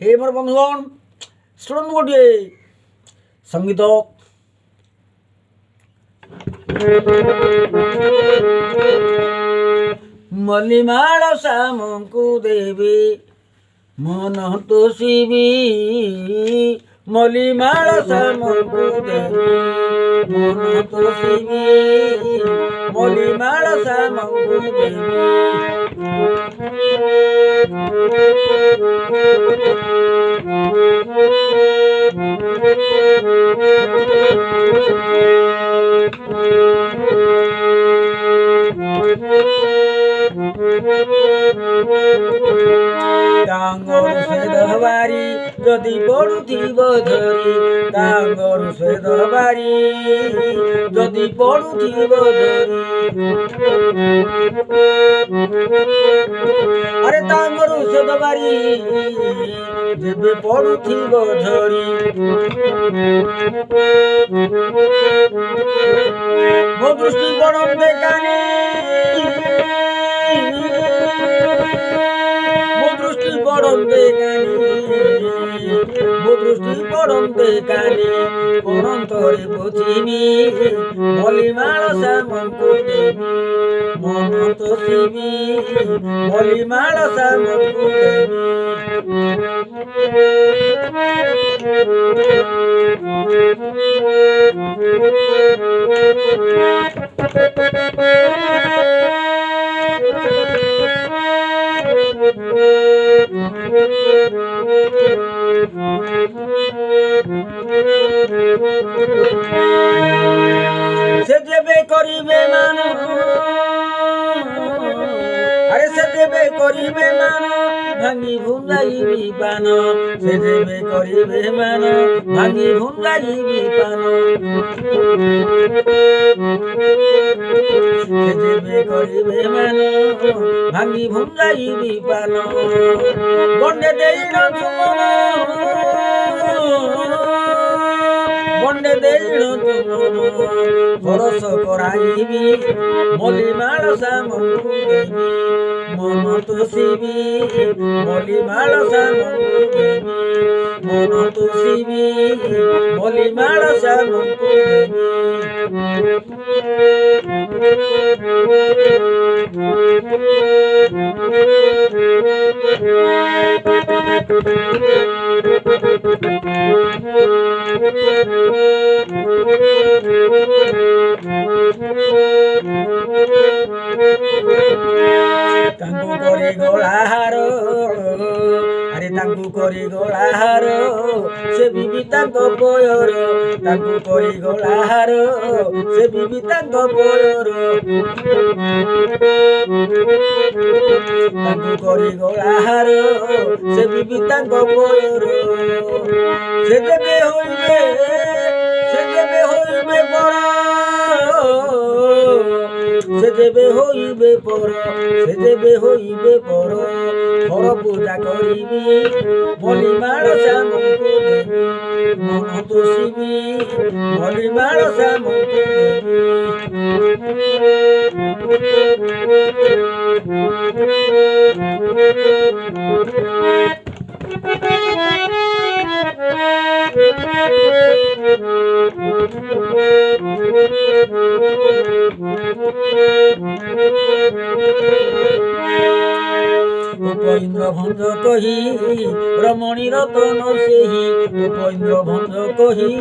হে মোর বন্ধুগণ, শ্রবণ করিয়ে সঙ্গীত মলিমাଳ ଶ୍ୟାମଙ୍କୁ ଦେବି ମନ ତୋଷିବି, ମଲିମାଳ ଶ୍ୟାମଙ୍କୁ ଦେବି ମନ ତୋଷିବି, ମଲିମାଳ ଶ୍ୟାମଙ୍କୁ ଦେବି। ডাঙ্গর শ্বেত বাড়ি যদি পড়ুথিব ধরি, ডাঙ্গর শ্বেত বাড়ি যদি পড়ুথিব ধরি, আরে ডাঙ্গর শ্বেত বাড়ি যেবে পড়ুথিব ধরি, ମୋ ଦୃଷ୍ଟି ପଡ଼ନ୍ତେ କାନି, ମୋ ଦୃଷ୍ଟି ପଡ଼ନ୍ତେ କାନି, ମୋ ଦୃଷ୍ଟି ପଡ଼ନ୍ତେ କାନି, ପଡ଼ନ୍ତରେ ପୋଛିବି ମଲିମାଳ ଶ୍ୟାମଙ୍କୁ ଦେବି ମନ ତୋଷିବି, ମଲିମାଳ ଶ୍ୟାମଙ୍କୁ ଦେବି। সে যেবে করিবে মান, আরে সে যেবে করিবে মান ভাঙি ভুঙ্গাইবি পান, সে যেবে করিবে মান ভাঙি ভুঙ্গাইবি পান, সে যেবে করিবে মান ভাঙি ভুঙ্গাইবি পান। গন্ডে দেইল চুমন, গন্ডে দেইল চুমন পরশ কৰাইবি মলিমাଳ ଶ୍ୟାମଙ୍କୁ ଦେବି ମନ ତୋଷିବି, ମଲିମାଳ ଶ୍ୟାମଙ୍କୁ ଦେବି ମନ ତୋଷିବି, ମଲିମାଳ ଶ୍ୟାମଙ୍କୁ ଦେବି। ତାଙ୍କୁ କରି ଗଳାହାର, ଆରେ ତାଙ୍କୁ କରି ଗଳାହାର ସେ ବିବି ତାଙ୍କ ପୟର, ତାଙ୍କୁ କରି ଗଳାହାର ସେ ବିବି ତାଙ୍କ ପୟର, ତାଙ୍କୁ କରି ଗଳାହାର ସେ ବିବି ତାଙ୍କ ପୟର। ସେ ଯେବେ ହୋଇବେ, ସେ ଯେବେ ହୋଇବେ ବର, ସେ ଯେବେ ହୋଇବେ ପର, ସେ ଯେବେ ହୋଇବେ ପର, ପର ପୂଜା କରିବି ମଲିମାଳ ଶ୍ୟାମଙ୍କୁ ଦେବି ମନ ତୋଷିବି, ମଲିମାଳ ଶ୍ୟାମଙ୍କୁ ଦେବି। উপেন্দ্র ভঞ্জ কহি রমণী রতন সেহি, উপেন্দ্র ভঞ্জ কহি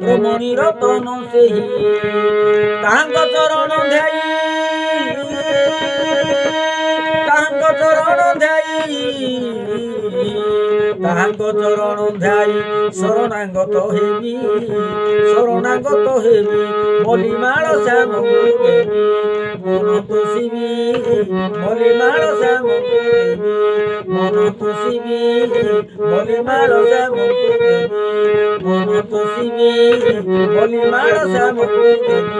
রমণী রতন সেহি, তাহাঙ্গ চরণ ধ্যাই, তাহাঙ্গ চরণ ধ্যাই, তাহাঙ্গ চরণ ধ্যাই শরণাগত হেবি, শরণাগত হেবি মলিমাଳ ଶ୍ୟାମଙ୍କୁ ଦେବି মন ତୋଷିବି, ମଲିମାଳ ଶ୍ୟାମଙ୍କୁ ଦେବି ମନ ତୋଷିବି, ମଲିମାଳ ଶ୍ୟାମଙ୍କୁ ଦେବି ମନ ତୋଷିବି, ମଲିମାଳ ଶ୍ୟାମଙ୍କୁ ଦେବି।